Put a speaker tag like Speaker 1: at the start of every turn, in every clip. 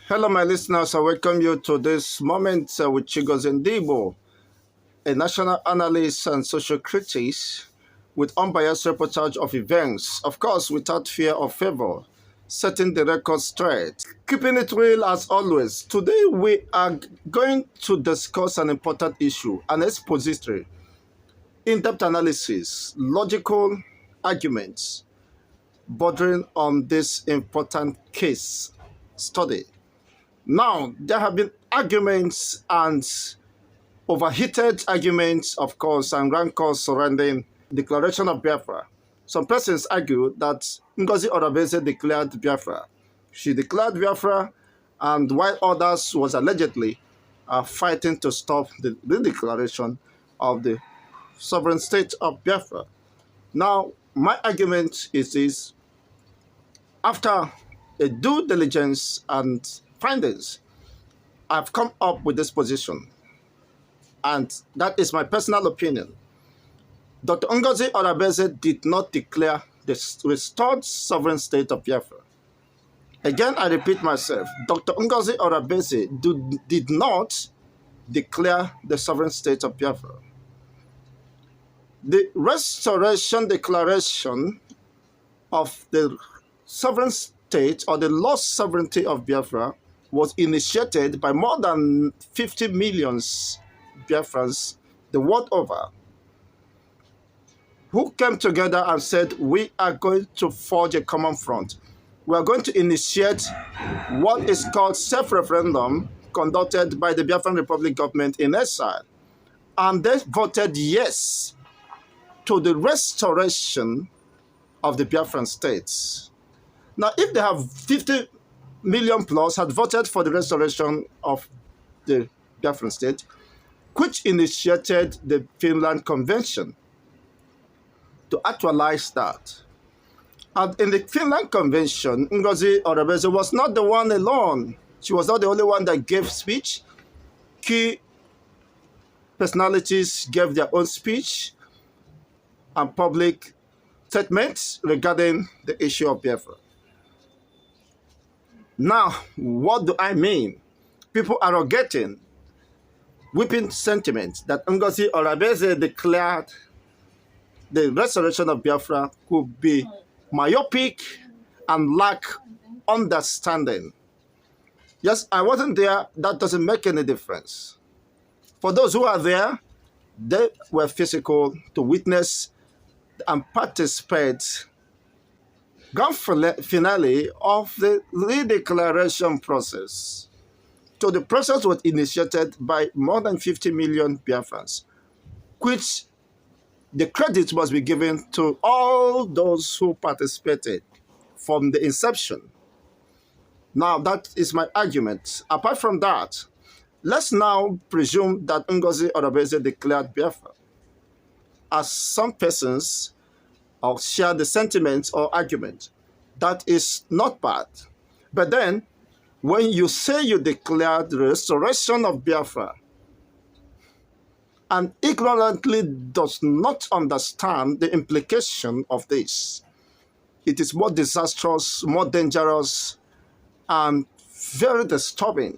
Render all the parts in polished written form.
Speaker 1: Hello, my listeners. I welcome you to this moment with Chigozie Ndibo, a national analyst and social critic with unbiased reportage of events, of course, without fear or favor, setting the record straight. Keeping it real as always. Today, we are going to discuss an important issue, an expository, in-depth analysis, logical arguments bordering on this important case study. Now, there have been arguments and overheated arguments, of course, and rancors surrounding declaration of Biafra. Some persons argue that Ngozi Orebeze declared Biafra. She declared Biafra, and while others was allegedly fighting to stop the declaration of the sovereign state of Biafra. Now, my argument is this: after a due diligence and findings, I've come up with this position, and that is my personal opinion. Dr. Ngozi Orebeze did not declare the restored sovereign state of Biafra. Again, I repeat myself, Dr. Ngozi Orebeze did not declare the sovereign state of Biafra. The restoration declaration of the sovereign state or the lost sovereignty of Biafra was initiated by more than 50 million Biafrans the world over, who came together and said, we are going to forge a common front. We are going to initiate what is called self-referendum conducted by the Biafran Republic government in exile. And they voted yes to the restoration of the Biafran states. Now, if they have 50 million plus had voted for the restoration of the Biafran state, which initiated the Finland Convention to actualize that. And in the Finland Convention, Ngozi Orebeze was not the one alone. She was not the only one that gave speech. Key personalities gave their own speech and public statements regarding the issue of Biafra. Now, what do I mean? People are getting whipping sentiment that Ngozi Orebeze declared the restoration of Biafra could be myopic and lack understanding. Yes, I wasn't there. That doesn't make any difference. For those who are there, they were physical to witness and participate grand finale of the redeclaration process. So the process was initiated by more than 50 million Biafrans, which the credit must be given to all those who participated from the inception. Now, that is my argument. Apart from that, let's now presume that Ngozi Orebeze declared Biafra, as some persons share the sentiment or argument. That is not bad. But then, when you say you declared the restoration of Biafra and ignorantly does not understand the implication of this, it is more disastrous, more dangerous, and very disturbing.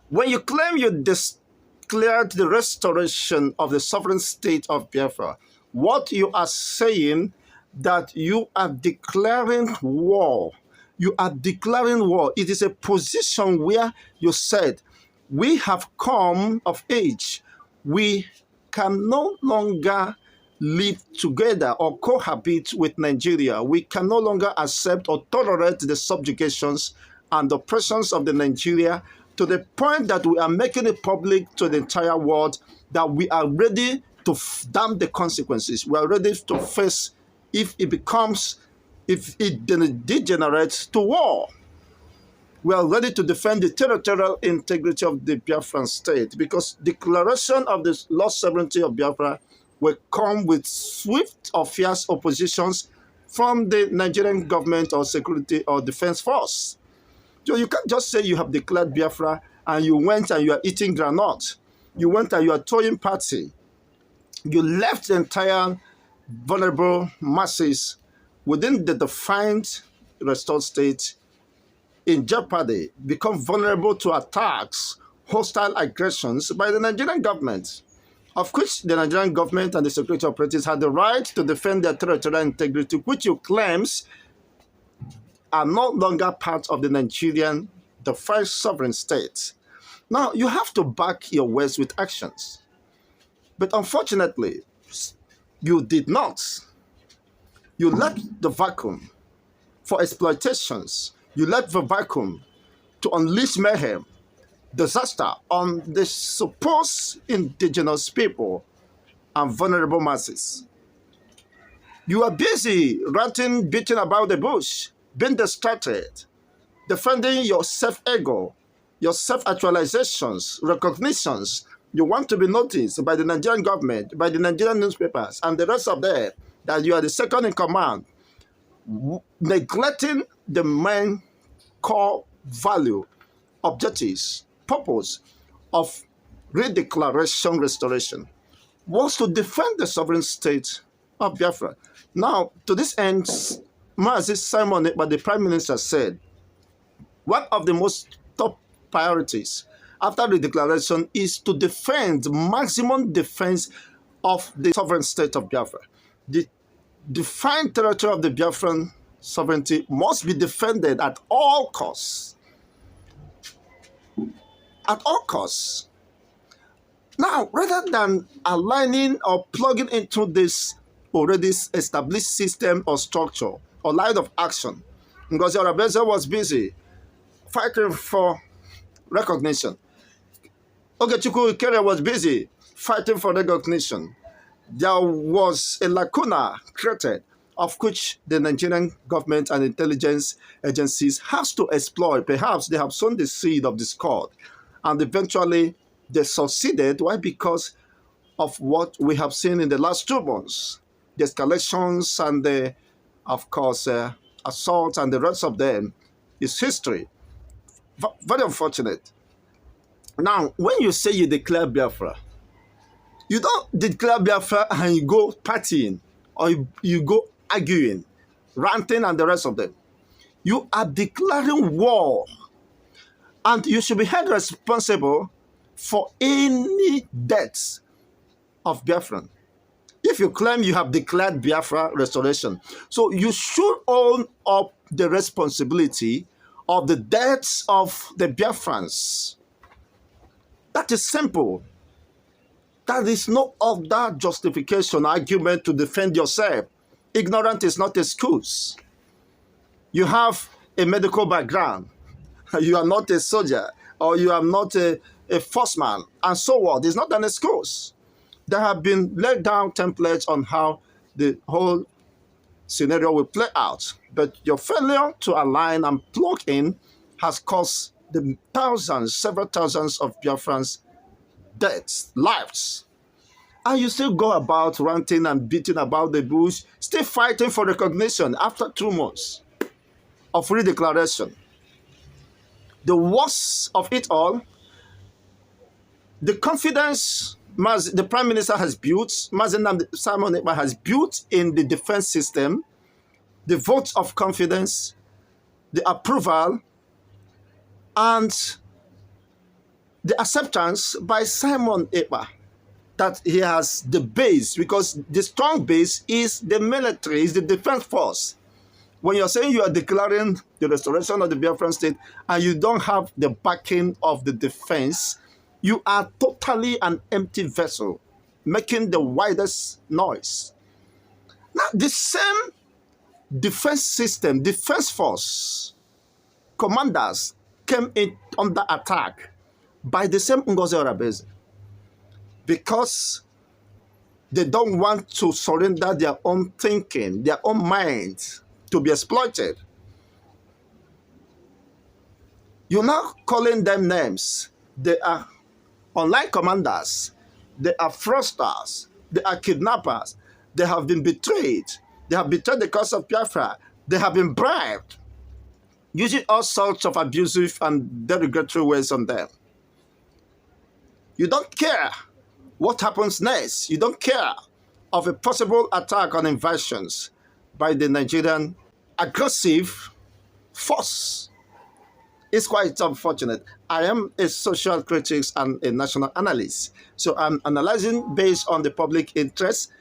Speaker 1: When you claim you declared the restoration of the sovereign state of Biafra, what you are saying that you are declaring war. You are declaring war. It is a position where you said, we have come of age. We can no longer live together or cohabit with Nigeria. We can no longer accept or tolerate the subjugations and oppressions of the Nigeria, to the point that we are making it public to the entire world that we are ready to damn the consequences. We are ready to face if it degenerates to war. We are ready to defend the territorial integrity of the Biafran state, because declaration of the lost sovereignty of Biafra will come with swift or fierce oppositions from the Nigerian government or security or defense force. So you can't just say you have declared Biafra and you went and you are eating granite. You went and you are throwing party. You left the entire vulnerable masses within the defined restored state in jeopardy, become vulnerable to attacks, hostile aggressions by the Nigerian government, of which the Nigerian government and the security operatives had the right to defend their territorial integrity, which you claims are no longer part of the Nigerian, the first sovereign state. Now, you have to back your words with actions. But unfortunately, you did not. You left the vacuum for exploitations. You left the vacuum to unleash mayhem, disaster on the supposed indigenous people and vulnerable masses. You are busy ranting, beating about the bush, being distracted, defending your self-ego, your self-actualizations, recognitions. You want to be noticed by the Nigerian government, by the Nigerian newspapers, and the rest of them that you are the second in command, neglecting the main core value, objectives, purpose of redeclaration restoration was to defend the sovereign state of Biafra. Now, to this end, Mazi Simon, but the Prime Minister said, one of the most top priorities after the declaration is to defend maximum defense of the sovereign state of Biafra. The defined territory of the Biafran sovereignty must be defended at all costs. At all costs. Now, rather than aligning or plugging into this already established system or structure or line of action, Ngozi Orebeze was busy fighting for recognition. Ogechukwu Ikere was busy fighting for recognition. There was a lacuna created of which the Nigerian government and intelligence agencies has to exploit. Perhaps they have sown the seed of discord and eventually they succeeded. Why? Because of what we have seen in the last 2 months. The escalations and the, of course, assault and the rest of them is history. Very unfortunate. Now, when you say you declare Biafra, you don't declare Biafra and you go partying or you go arguing, ranting and the rest of them. You are declaring war and you should be held responsible for any deaths of Biafran. If you claim you have declared Biafra restoration, so you should own up the responsibility of the deaths of the Biafrans. That is simple. That is no other justification, argument to defend yourself. Ignorance is not an excuse. You have a medical background. You are not a soldier or you are not a forceman and so on. It's not an excuse. There have been laid down templates on how the whole scenario will play out. But your failure to align and plug in has caused the thousands, several thousands of Biafrans deaths, lives. And you still go about ranting and beating about the bush, still fighting for recognition after 2 months of redeclaration. The worst of it all, the confidence the Prime Minister has built, Simon Ekpa has built in the defense system, the vote of confidence, the approval, and the acceptance by Simon Ekpa that he has the base, because the strong base is the military, is the defense force. When you're saying you are declaring the restoration of the Biafran state and you don't have the backing of the defense, you are totally an empty vessel, making the widest noise. Now, the same defense system, defense force, commanders came in under attack by the same Ngozi Orebeze because they don't want to surrender their own thinking, their own minds to be exploited. You're now calling them names. They are online commanders, they are fraudsters, they are kidnappers, they have been betrayed, they have betrayed the cause of Biafra, they have been bribed, using all sorts of abusive and derogatory ways on them. You don't care what happens next. You don't care of a possible attack on invasions by the Nigerian aggressive force. It's quite unfortunate. I am a social critic and a national analyst. So I'm analyzing based on the public interest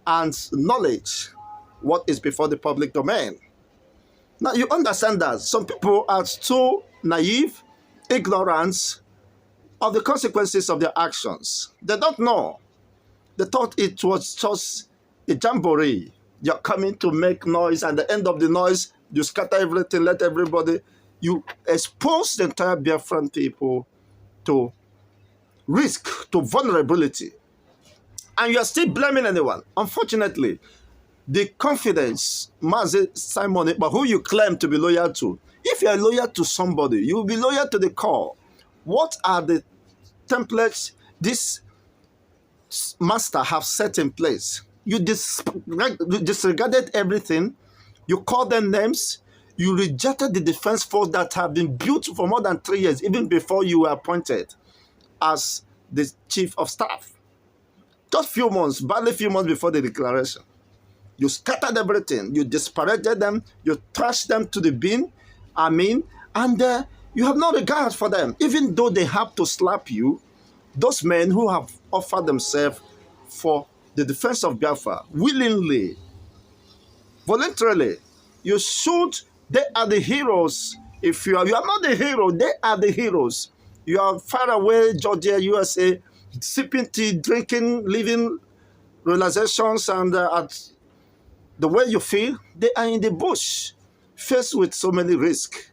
Speaker 1: and knowledge what is before the public domain. Now you understand that some people are so naive, ignorant of the consequences of their actions. They don't know. They thought it was just a jamboree. You're coming to make noise, and at the end of the noise, you scatter everything, let everybody. You expose the entire Biafran people to risk, to vulnerability, and you are still blaming anyone. Unfortunately, the confidence, Mazi Simon, but who you claim to be loyal to, if you are loyal to somebody, you will be loyal to the core. What are the templates this master have set in place? You disregarded everything. You called them names. You rejected the defense force that have been built for more than 3 years, even before you were appointed as the chief of staff. Just few months, barely few months before the declaration. You scattered everything. You disparaged them. You trashed them to the bin. And you have no regard for them. Even though they have to slap you, those men who have offered themselves for the defense of Biafra willingly, voluntarily, they are the heroes. If you are not the hero, they are the heroes. You are far away, Georgia, USA, sipping tea, drinking, living realizations, and at the way you feel, they are in the bush, faced with so many risks.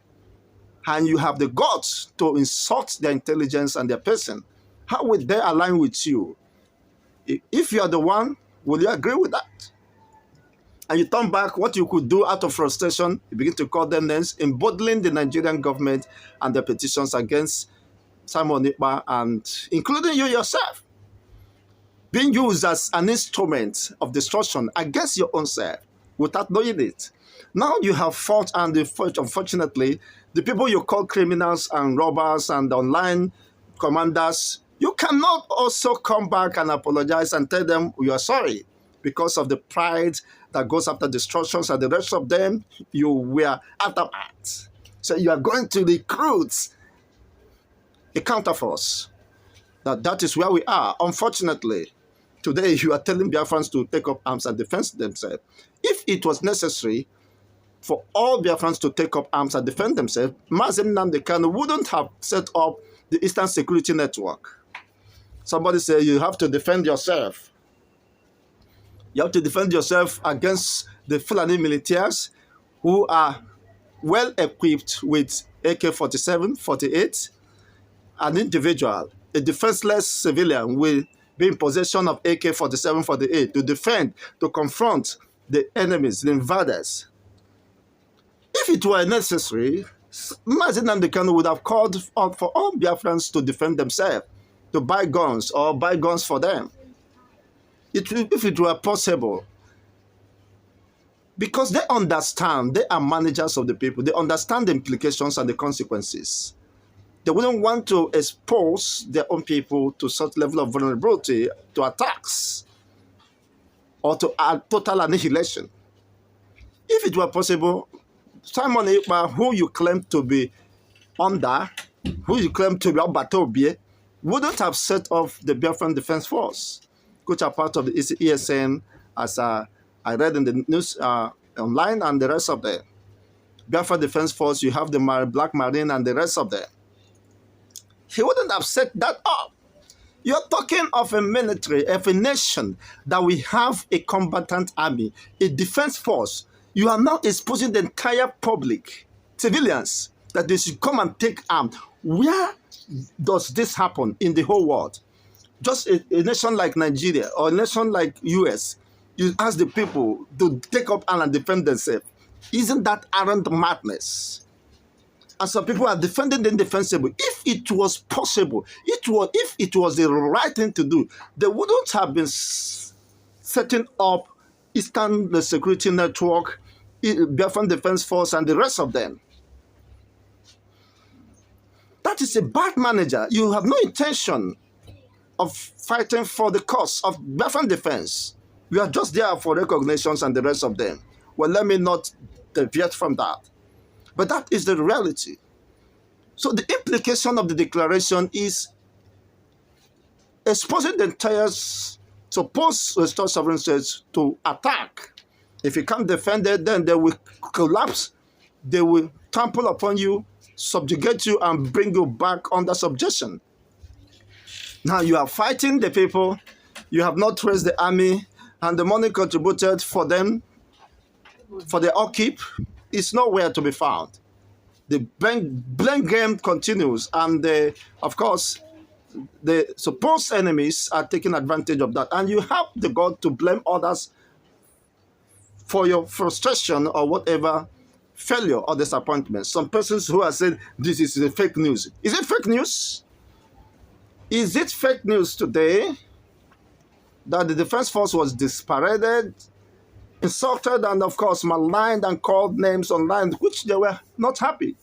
Speaker 1: And you have the guts to insult their intelligence and their person. How would they align with you? If you are the one, will you agree with that? And you turn back what you could do out of frustration, you begin to call them names, embodying the Nigerian government and the petitions against Simon Ekpa, and including you yourself, being used as an instrument of destruction against your own self without knowing it. Now you have fought, and unfortunately, the people you call criminals and robbers and online commanders, you cannot also come back and apologize and tell them you are sorry because of the pride that goes after destructions, and the rest of them, you were aftermath. So you are going to recruit a counterforce. That is where we are. Unfortunately, today you are telling Biafrans to take up arms and defend themselves. If it was necessary for all Biafrans to take up arms and defend themselves, Mazi Nnamdi Kanu wouldn't have set up the Eastern Security Network. Somebody say you have to defend yourself. You have to defend yourself against the Fulani militias who are well equipped with AK-47, 48. An individual, a defenseless civilian, will be in possession of AK-47, 48 to defend, to confront the enemies, the invaders. If it were necessary, Mazi Nnamdi Kanu would have called for all Biafrans to defend themselves, to buy guns or buy guns for them. If it were possible, because they understand, they are managers of the people, they understand the implications and the consequences. They wouldn't want to expose their own people to such level of vulnerability to attacks or to total annihilation. If it were possible, Simon Ekpa, who you claim to be under, who you claim to be Obatobie, wouldn't have set off the Biafran Defense Force, which are part of the ESN, as I read in the news online, and the rest of them. Biafra Defense Force, you have the Black Marine and the rest of them. He wouldn't have set that up. You're talking of a military, of a nation, that we have a combatant army, a defense force. You are now exposing the entire public, civilians, that they should come and take arms. Where does this happen in the whole world? Just a nation like Nigeria or a nation like US, you ask the people to take up arms and defend themselves. Isn't that arrant madness? And some people are defending the indefensible. If it was possible, if it was the right thing to do, they wouldn't have been setting up Eastern Security Network, Biafran Defense Force, and the rest of them. That is a bad manager. You have no intention of fighting for the cause of Biafran defense. You are just there for recognitions and the rest of them. Well, let me not deviate from that. But that is the reality. So the implication of the declaration is exposing the entire supposed restored sovereign states to attack. If you can't defend it, then they will collapse. They will trample upon you, subjugate you, and bring you back under subjection. Now you are fighting the people. You have not raised the army, and the money contributed for them, for the upkeep, is nowhere to be found. The blame game continues, and of course, the supposed enemies are taking advantage of that. And you have the God to blame others for your frustration or whatever failure or disappointment. Some persons who are saying this is a fake news. Is it fake news? Is it fake news today that the defense force was disparaded, insulted, and of course maligned and called names online, which they were not happy?